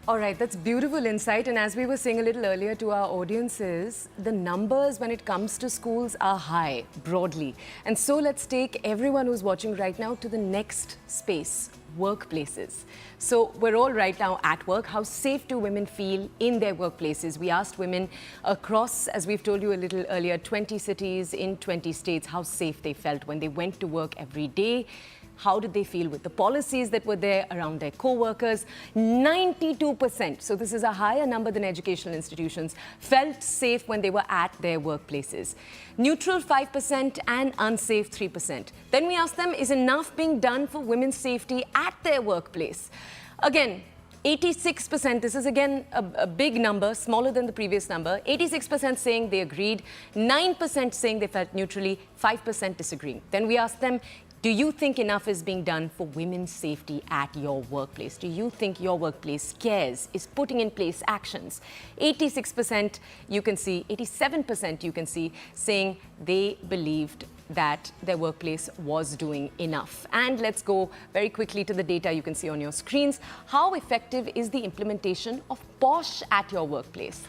All right, that's beautiful insight. And as we were saying a little earlier to our audiences, the numbers when it comes to schools are high, broadly. And so let's take everyone who's watching right now to the next space, workplaces. So we're all right now at work. How safe do women feel in their workplaces? We asked women across, as we've told you a little earlier, 20 cities in 20 states, how safe they felt when they went to work every day. How did they feel with the policies that were there around their co-workers? 92%, so this is a higher number than educational institutions, felt safe when they were at their workplaces. Neutral 5% and unsafe 3%. Then we asked them, is enough being done for women's safety at their workplace? Again, 86%, this is again a big number, smaller than the previous number. 86% saying they agreed, 9% saying they felt neutrally, 5% disagreeing. Then we asked them, do you think enough is being done for women's safety at your workplace? Do you think your workplace cares, is putting in place actions? 86% you can see, 87% you can see saying they believed that their workplace was doing enough. And let's go very quickly to the data you can see on your screens. How effective is the implementation of POSH at your workplace?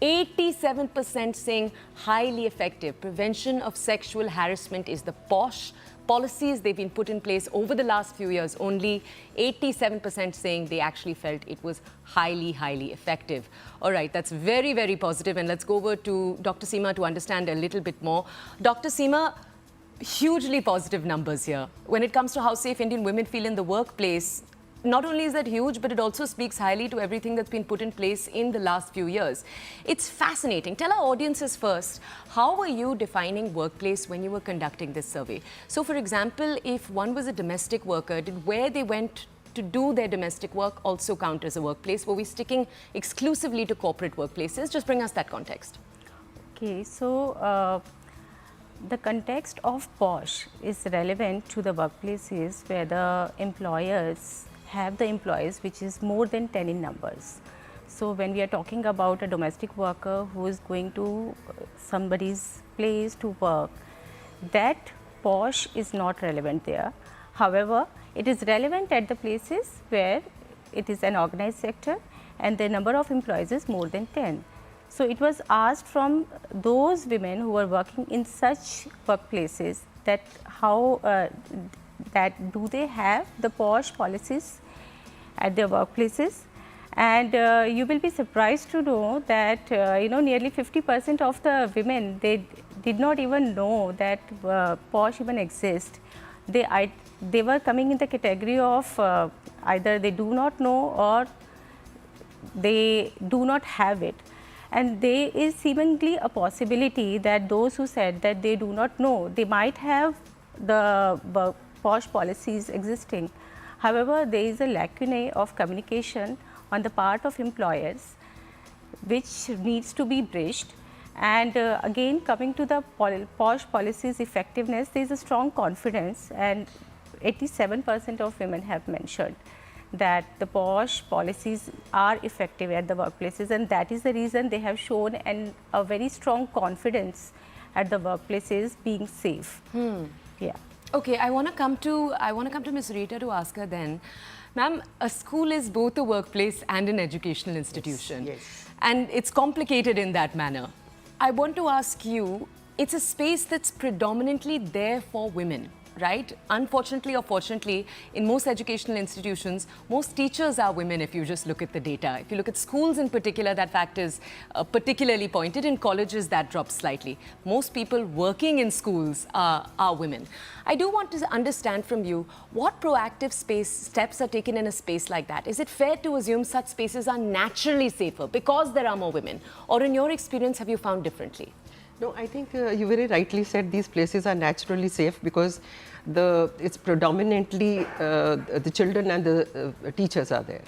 87% saying highly effective. Prevention of sexual harassment is the POSH policies. They've been put in place over the last few years. Only 87% saying they actually felt it was highly, highly effective. All right, that's very, very positive. And let's go over to Dr. Seema to understand a little bit more. Dr. Seema, hugely positive numbers here. When it comes to how safe Indian women feel in the workplace, not only is that huge, but it also speaks highly to everything that's been put in place in the last few years. It's fascinating. Tell our audiences first, how were you defining workplace when you were conducting this survey? So, for example, if one was a domestic worker, did where they went to do their domestic work also count as a workplace? Were we sticking exclusively to corporate workplaces? Just bring us that context. Okay, so the context of POSH is relevant to the workplaces where the employers have the employees which is more than 10 in numbers. So when we are talking about a domestic worker who is going to somebody's place to work, that POSH is not relevant there. However, it is relevant at the places where it is an organized sector and the number of employees is more than 10. So it was asked from those women who are working in such workplaces that how that do they have the POSH policies at their workplaces, and you will be surprised to know that nearly 50% of the women, they did not even know that POSH even exists. They were coming in the category of either they do not know or they do not have it. And there is seemingly a possibility that those who said that they do not know, they might have the POSH policies existing. However, there is a lacunae of communication on the part of employers which needs to be bridged. And again, coming to the POSH policies effectiveness, there is a strong confidence, and 87% of women have mentioned that the POSH policies are effective at the workplaces, and that is the reason they have shown a very strong confidence at the workplaces being safe. Yeah. Okay, I want to come to Ms. Rita to ask her then. Ma'am, a school is both a workplace and an educational institution. Yes. And it's complicated in that manner. I want to ask you, it's a space that's predominantly there for women, right? Unfortunately or fortunately, in most educational institutions, most teachers are women if you just look at the data. If you look at schools in particular, that fact is particularly pointed. In colleges, that drops slightly. Most people working in schools are women. I do want to understand from you, what proactive steps are taken in a space like that? Is it fair to assume such spaces are naturally safer because there are more women? Or in your experience, have you found differently? No, I think you very rightly said these places are naturally safe because it's predominantly the children and the teachers are there.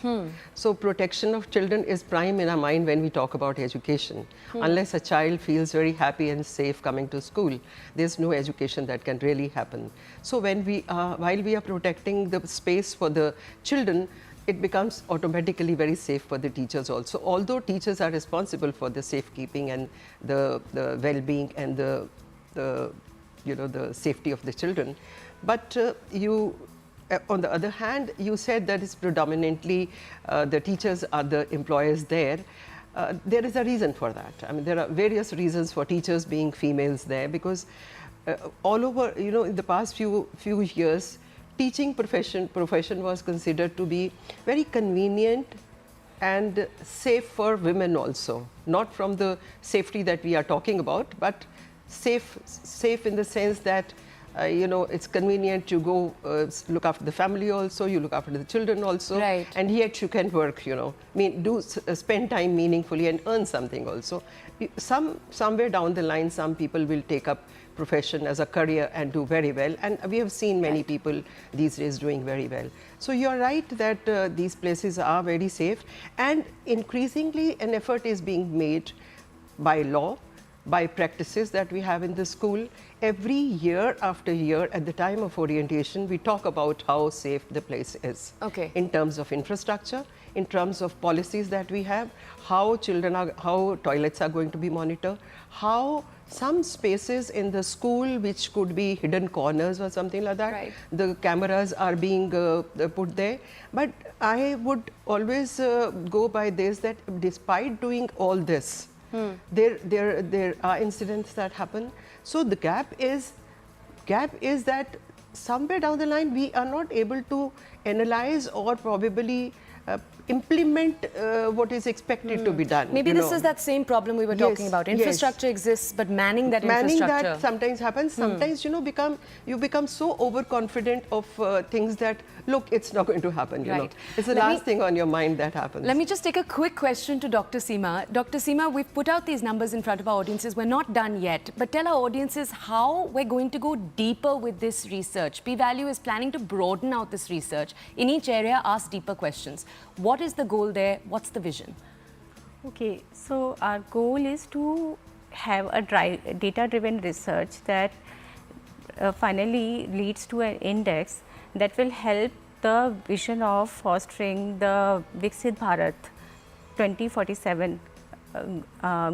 So protection of children is prime in our mind when we talk about education. Unless a child feels very happy and safe coming to school, there's no education that can really happen. So when while we are protecting the space for the children, it becomes automatically very safe for the teachers also. Although teachers are responsible for the safekeeping and the well-being and the safety of the children, but on the other hand, you said that it's predominantly the teachers are the employers there. There is a reason for that. I mean, there are various reasons for teachers being females there, because all over, you know, in the past few years, teaching profession was considered to be very convenient and safe for women also. Not from the safety that we are talking about, but safe in the sense that you know, it's convenient to go look after the family also, you look after the children also, right. And yet you can work, you know, spend time meaningfully and earn something also. Somewhere down the line, some people will take up profession as a career and do very well, and we have seen many people these days doing very well. So you're right that these places are very safe, and increasingly an effort is being made by law, by practices that we have in the school. Every year after year, at the time of orientation, we talk about how safe the place is. Okay. In terms of infrastructure, in terms of policies that we have, how toilets are going to be monitored, how some spaces in the school which could be hidden corners or something like that, right. The cameras are being put there. But I would always go by this, that despite doing all this, there are incidents that happen. So the gap is that somewhere down the line we are not able to analyze or probably implement what is expected to be done. Maybe this is that same problem we were talking about. Infrastructure exists, but manning that infrastructure. That sometimes happens. Sometimes, you know, you become so overconfident of things that, look, it's not going to happen, you know. It's the last thing on your mind that happens. Let me just take a quick question to Dr. Seema. Dr. Seema, we've put out these numbers in front of our audiences. We're not done yet, but tell our audiences how we're going to go deeper with this research. PValue is planning to broaden out this research. In each area, ask deeper questions. What is the goal there? What's the vision? Okay, so our goal is to have a data-driven research that finally leads to an index that will help the vision of fostering the Viksit Bharat 2047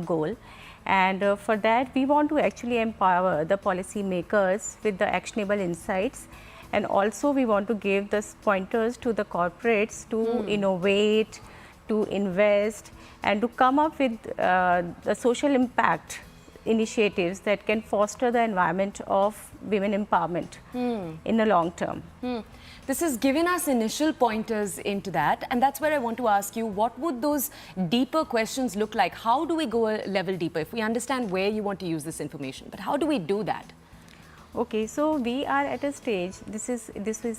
goal. And for that, we want to actually empower the policy makers with the actionable insights. And also we want to give the pointers to the corporates to innovate, to invest, and to come up with the social impact initiatives that can foster the environment of women empowerment in the long term. This has given us initial pointers into that, and that's where I want to ask you, what would those deeper questions look like? How do we go a level deeper? If we understand where you want to use this information, but how do we do that? Okay, so we are at a stage, this is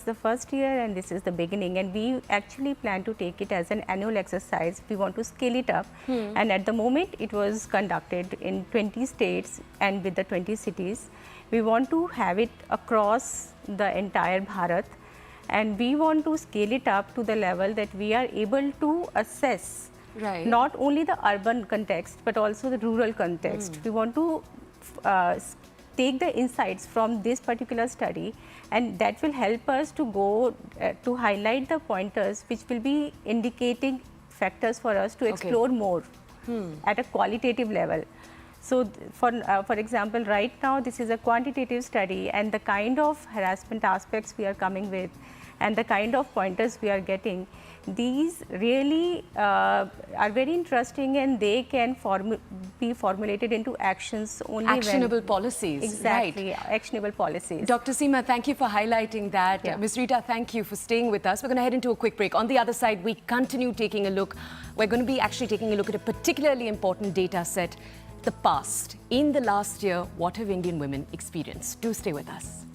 the first year and this is the beginning, and we actually plan to take it as an annual exercise. We want to scale it up, and at the moment it was conducted in 20 states and with the 20 cities. We want to have it across the entire Bharat, and we want to scale it up to the level that we are able to assess not only the urban context but also the rural context. We want to take the insights from this particular study, and that will help us to go to highlight the pointers which will be indicating factors for us to explore more at a qualitative level. So for example, right now this is a quantitative study, and the kind of harassment aspects we are coming with and the kind of pointers we are getting, these really are very interesting, and they can be formulated into actions only actionable policies. Exactly, actionable policies. Dr. Seema, thank you for highlighting that. Ms. Rita, thank you for staying with us. We're going to head into a quick break. On the other side, we continue taking a look. We're going to be actually taking a look at a particularly important data set, the past. In the last year, what have Indian women experienced? Do stay with us.